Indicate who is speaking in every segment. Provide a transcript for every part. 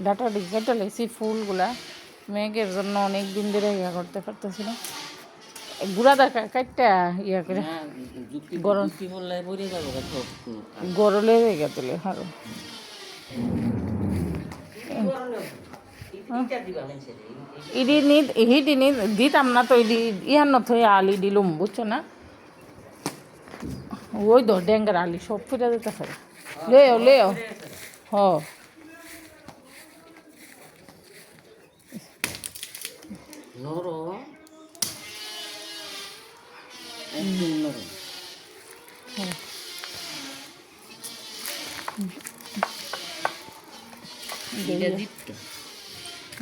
Speaker 1: data D কেটে লেছি ফুলগুলা মেঘের জন্য অনেক দিন ধরে ইয়া করতে পারতেছি না গুড়া দেখা কাটটা ইয়া করে গরম গরলে হয়ে গেলে আরো ইডি নিদ হিডি নিদ দিতাম না তো ইডি ইহার নত আলি দিলুম বুঝছো না ওই তো ডেঙ্গার আলি সব ফিরে যেতে পারে লেও হ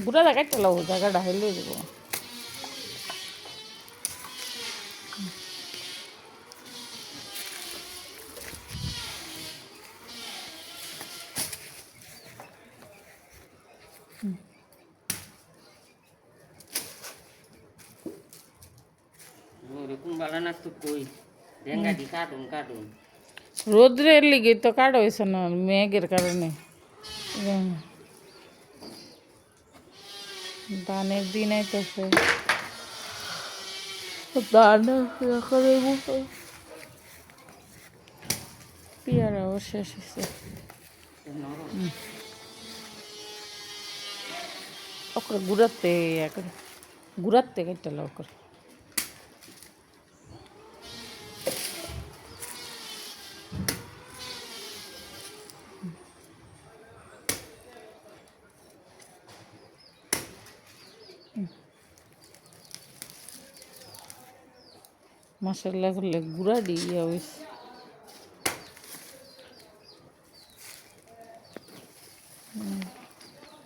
Speaker 1: গুড়া জায়গাটা লাও জায়গাটা হেলে দেবো রোদ্রের লিগে তো কাট হয়েছে না মেঘের কারণে ধানের দিন আইতেছে ধান পেয়ারাও শেষ হয়েছে ওকে গুড়াতে কেটে লাও করে মাসাল্লাহ করলে গুড়া দিয়ে হয়েছে